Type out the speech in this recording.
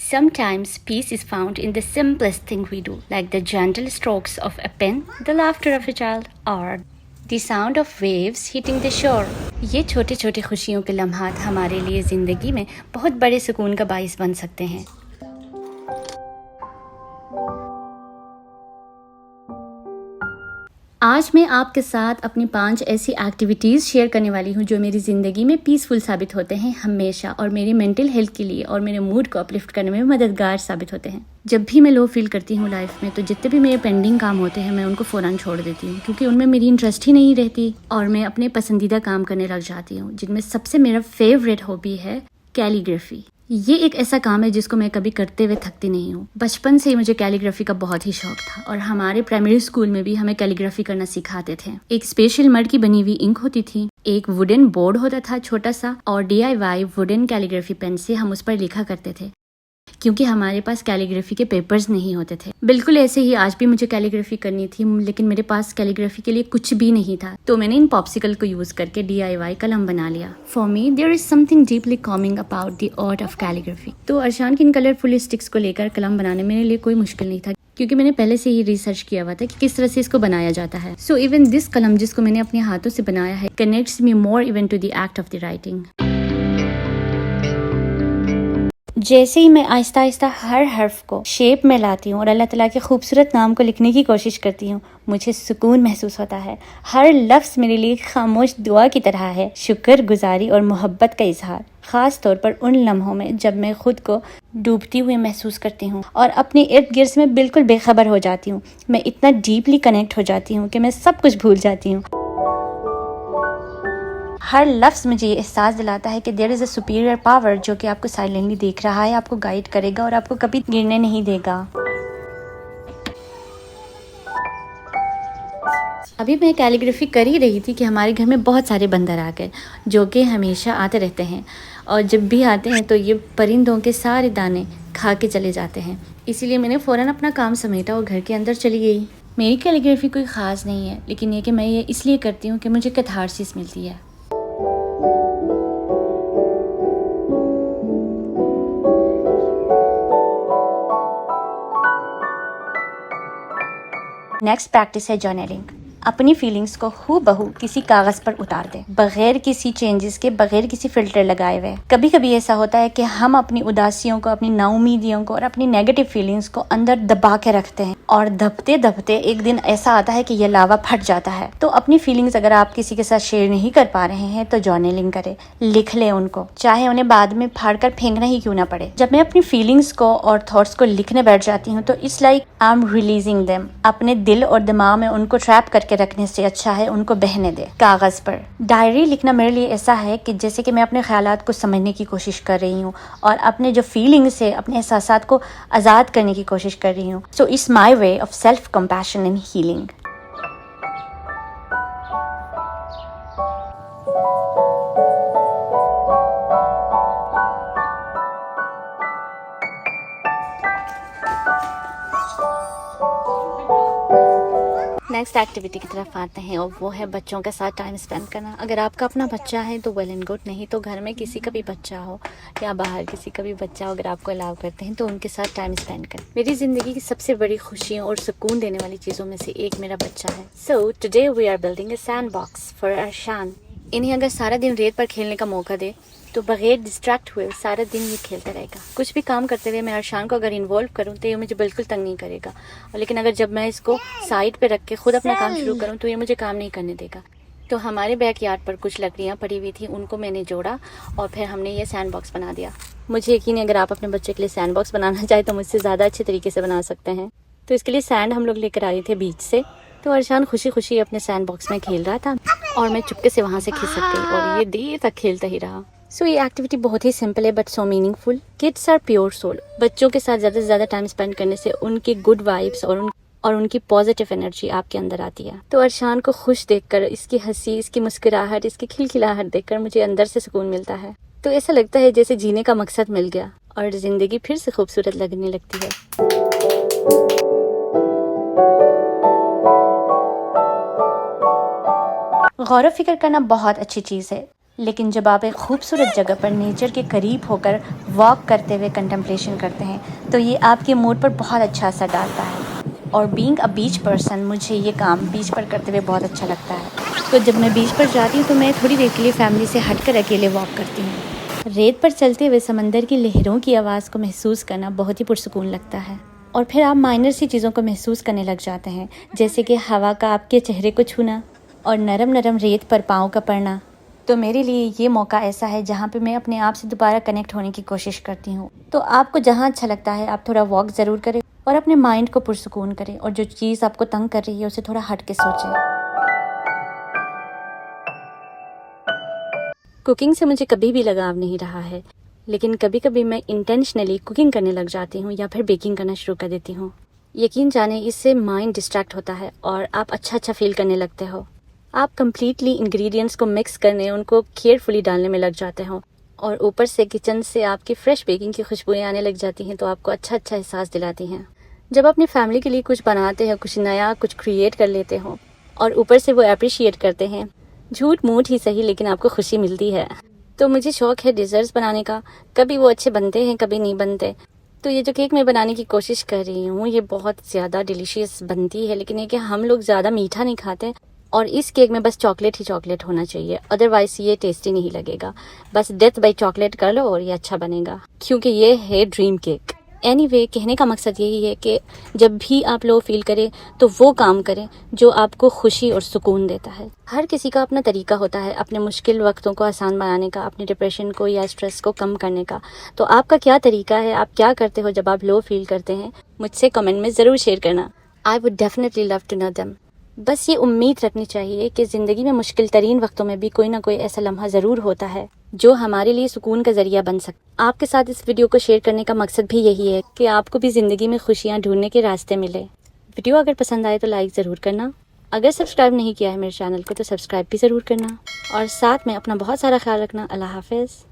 Sometimes peace is found in the simplest thing we do, like the gentle strokes of a pen, the laughter of a child, or the sound of waves hitting the shore. ये छोटे छोटे खुशियों के लम्हात हमारे लिए ज़िंदगी में बहुत बड़े सुकून का बाइस बन सकते हैं। आज मैं आपके साथ अपनी 5 ऐसी एक्टिविटीज़ शेयर करने वाली हूँ जो मेरी ज़िंदगी में पीसफुल साबित होते हैं हमेशा, और मेरी मेंटल हेल्थ के लिए और मेरे मूड को अपलिफ्ट करने में मददगार साबित होते हैं। जब भी मैं लो फील करती हूँ लाइफ में, तो जितने भी मेरे पेंडिंग काम होते हैं मैं उनको फ़ौरन छोड़ देती हूँ, क्योंकि उनमें मेरी इंटरेस्ट ही नहीं रहती और मैं अपने पसंदीदा काम करने लग जाती हूँ, जिनमें सबसे मेरा फेवरेट हॉबी है कैलीग्राफी। ये एक ऐसा काम है जिसको मैं कभी करते हुए थकती नहीं हूँ। बचपन से ही मुझे कैलीग्राफी का बहुत ही शौक था और हमारे प्राइमरी स्कूल में भी हमें कैलीग्राफी करना सिखाते थे। एक स्पेशल मड की बनी हुई इंक होती थी, एक वुडन बोर्ड होता था छोटा सा, और DIY वुडन कैलीग्राफी पेन से हम उस पर लिखा करते थे, क्योंकि हमारे पास कैलीग्राफी के पेपर्स नहीं होते थे। बिल्कुल ऐसे ही आज भी मुझे कैलीग्राफी करनी थी, लेकिन मेरे पास कैलीग्राफी के लिए कुछ भी नहीं था, तो मैंने इन पॉप्सिकल को यूज करके DIY कलम बना लिया। For me there is something deeply coming about the art of calligraphy. तो अर्शान की इन कलरफुल स्टिक्स को लेकर कलम बनाने मेरे लिए कोई मुश्किल नहीं था, क्योंकि मैंने पहले से ही रिसर्च किया हुआ था कि किस तरह से इसको बनाया जाता है। सो इवन दिस कलम जिसको मैंने अपने हाथों से बनाया है connects me more even to the act of the writing. जैसे ही मैं आहिस्ता आहिस्ता हर हर्फ को शेप में लाती हूँ और अल्लाह ताला के खूबसूरत नाम को लिखने की कोशिश करती हूँ, मुझे सुकून महसूस होता है। हर लफ्ज़ मेरे लिए खामोश दुआ की तरह है, शुक्र गुजारी और मोहब्बत का इजहार, ख़ास तौर पर उन लम्हों में जब मैं खुद को डूबती हुई महसूस करती हूँ और अपने इर्द गिर्द में बिल्कुल बेखबर हो जाती हूँ। मैं इतना डीपली कनेक्ट हो जाती हूँ कि मैं सब कुछ भूल जाती हूँ। हर लफ्ज़ मुझे ये एहसास दिलाता है कि there is a superior power जो कि आपको साइलेंटली देख रहा है, आपको गाइड करेगा और आपको कभी गिरने नहीं देगा। अभी मैं कैलीग्राफी कर ही रही थी कि हमारे घर में बहुत सारे बंदर आ गए, जो कि हमेशा आते रहते हैं, और जब भी आते हैं तो ये परिंदों के सारे दाने खा के चले जाते हैं। इसीलिए मैंने फ़ौरन अपना काम समेटा और घर के अंदर चली गई। मेरी कैलीग्राफी कोई ख़ास नहीं है, लेकिन ये कि मैं ये इसलिए करती हूँ कि मुझे कैथारसिस मिलती है। नेक्स्ट प्रैक्टिस है जर्नलिंग। अपनी फीलिंग्स को हूबहू किसी कागज़ पर उतार दे, बगैर किसी चेंजेस के, बगैर किसी फिल्टर लगाए हुए। कभी कभी ऐसा होता है कि हम अपनी उदासियों को, अपनी नाउमीदियों को और अपनी नेगेटिव फीलिंग्स को अंदर दबा के रखते हैं, और दबते दबते एक दिन ऐसा आता है कि यह लावा फट जाता है। तो अपनी फीलिंग्स अगर आप किसी के साथ शेयर नहीं कर पा रहे हैं तो जर्नलिंग करें, लिख लें उनको, चाहे उन्हें बाद में फाड़ कर फेंकना ही क्यों ना पड़े। जब मैं अपनी फीलिंग्स को और थॉट्स को लिखने बैठ जाती हूँ तो it's like I am releasing them. अपने दिल और दिमाग में उनको ट्रैप करके रखने से अच्छा है उनको बहने दे। कागज पर डायरी लिखना मेरे लिए ऐसा है कि जैसे कि मैं अपने ख्यालात को समझने की कोशिश कर रही हूँ और अपने जो फीलिंग्स है, अपने एहसासात को आज़ाद करने की कोशिश कर रही हूँ। So it's my way of self compassion and healing. Next activity की तरफ आते हैं, और वो है बच्चों के साथ टाइम स्पेंड करना। अगर आपका अपना बच्चा है तो वेल एंड गुड, नहीं तो घर में किसी का भी बच्चा हो या बाहर किसी का भी बच्चा हो, अगर आपको अलाउ करते हैं तो उनके साथ टाइम स्पेंड करें। मेरी ज़िंदगी की सबसे बड़ी खुशियों और सुकून देने वाली चीज़ों में से एक मेरा बच्चा है। So today we are building a sandbox for Arshan. इन्हें अगर सारा दिन रेत पर खेलने का मौका दे तो बगैर डिस्ट्रैक्ट हुए सारा दिन ये खेलता रहेगा। कुछ भी काम करते हुए मैं अर्शान को अगर इन्वॉल्व करूँ तो ये मुझे बिल्कुल तंग नहीं करेगा, और लेकिन अगर जब मैं इसको साइड पे रख के खुद अपना काम शुरू करूँ तो ये मुझे काम नहीं करने देगा। तो हमारे बैकयार्ड पर कुछ लकड़ियाँ पड़ी हुई थी, उनको मैंने जोड़ा और फिर हमने ये सैंड बॉक्स बना दिया। मुझे यकीन है अगर आप अपने बच्चे के लिए सैंड बॉक्स बनाना चाहे तो मुझसे ज़्यादा अच्छे तरीके से बना सकते हैं। तो इसके लिए सैंड हम लोग लेकर आए थे बीच से, तो अर्शान खुशी खुशी अपने सैंड बॉक्स में खेल रहा था और मैं चुपके से वहाँ से खिसक गई और ये देर तक खेलता ही रहा। सो ये एक्टिविटी बहुत ही सिंपल है but so meaningful. Kids are pure soul. बच्चों के साथ ज़्यादा से ज़्यादा टाइम स्पेंड करने से उनकी गुड वाइब्स और उनकी पॉजिटिव एनर्जी आपके अंदर आती है। तो अर्शान को खुश देखकर, इसकी हंसी, इसकी मुस्कुराहट, इसकी खिलखिलाहट देखकर मुझे अंदर से सुकून मिलता है। तो ऐसा लगता है जैसे जीने का मकसद मिल गया और ज़िंदगी फिर से खूबसूरत लगने लगती है। गौर व फिक्र करना बहुत अच्छी चीज़ है, लेकिन जब आप एक खूबसूरत जगह पर नेचर के करीब होकर वॉक करते हुए कंटेम्पलेशन करते हैं तो ये आपके मूड पर बहुत अच्छा असर डालता है। और बीइंग अ बीच पर्सन, मुझे ये काम बीच पर करते हुए बहुत अच्छा लगता है। तो जब मैं बीच पर जाती हूँ तो मैं थोड़ी देर के लिए फैमिली से हटकर अकेले वॉक करती हूँ। रेत पर चलते हुए समंदर की लहरों की आवाज़ को महसूस करना बहुत ही पुरसुकून लगता है। और फिर आप माइनर सी चीज़ों को महसूस करने लग जाते हैं, जैसे कि हवा का आपके चेहरे को छूना और नरम नरम रेत पर पाँव का पड़ना। तो मेरे लिए ये मौका ऐसा है जहाँ पे मैं अपने आप से दोबारा कनेक्ट होने की कोशिश करती हूँ। तो आपको जहाँ अच्छा लगता है आप थोड़ा वॉक ज़रूर करें और अपने माइंड को पुरसुकून करें, और जो चीज़ आपको तंग कर रही है उसे थोड़ा हट के सोचें। कुकिंग से मुझे कभी भी लगाव नहीं रहा है, लेकिन कभी कभी मैं इंटेंशनली कुकिंग करने लग जाती हूँ या फिर बेकिंग करना शुरू कर देती हूँ। यकीन जाने इससे माइंड डिस्ट्रैक्ट होता है और आप अच्छा फील करने लगते हो। आप कंप्लीटली इंग्रेडिएंट्स को मिक्स करने, उनको केयरफुली डालने में लग जाते हो, और ऊपर से किचन से आपकी फ्रेश बेकिंग की खुशबुएं आने लग जाती हैं, तो आपको अच्छा एहसास दिलाती हैं। जब अपनी फैमिली के लिए कुछ बनाते हैं, कुछ नया कुछ क्रिएट कर लेते हो और ऊपर से वो अप्रिशिएट करते हैं, झूठ मूठ ही सही लेकिन आपको खुशी मिलती है। तो मुझे शौक है डिज़र्ट्स बनाने का। कभी वो अच्छे बनते हैं, कभी नहीं बनते। तो ये जो केक मैं बनाने की कोशिश कर रही हूँ ये बहुत ज़्यादा डिलीशियस बनती है, लेकिन ये कि हम लोग ज़्यादा मीठा नहीं खाते और इस केक में बस चॉकलेट ही चॉकलेट होना चाहिए, अदरवाइज ये टेस्टी नहीं लगेगा। बस डेथ बाय चॉकलेट कर लो और ये अच्छा बनेगा, क्योंकि ये है ड्रीम केक। एनीवे, कहने का मकसद यही है कि जब भी आप लो फील करें तो वो काम करें जो आपको खुशी और सुकून देता है। हर किसी का अपना तरीका होता है अपने मुश्किल वक्तों को आसान बनाने का, अपने डिप्रेशन को या स्ट्रेस को कम करने का। तो आपका क्या तरीका है, आप क्या करते हो जब आप लो फील करते हैं, मुझसे कमेंट में ज़रूर शेयर करना। I would definitely love to know them. बस ये उम्मीद रखनी चाहिए कि ज़िंदगी में मुश्किल तरीन वक्तों में भी कोई ना कोई ऐसा लम्हा ज़रूर होता है जो हमारे लिए सुकून का ज़रिया बन सकता। आपके साथ इस वीडियो को शेयर करने का मकसद भी यही है कि आपको भी ज़िंदगी में खुशियाँ ढूंढने के रास्ते मिले। वीडियो अगर पसंद आए तो लाइक ज़रूर करना। अगर सब्सक्राइब नहीं किया है मेरे चैनल को तो सब्सक्राइब भी ज़रूर करना, और साथ में अपना बहुत सारा ख्याल रखना। अल्लाह हाफ़िज़।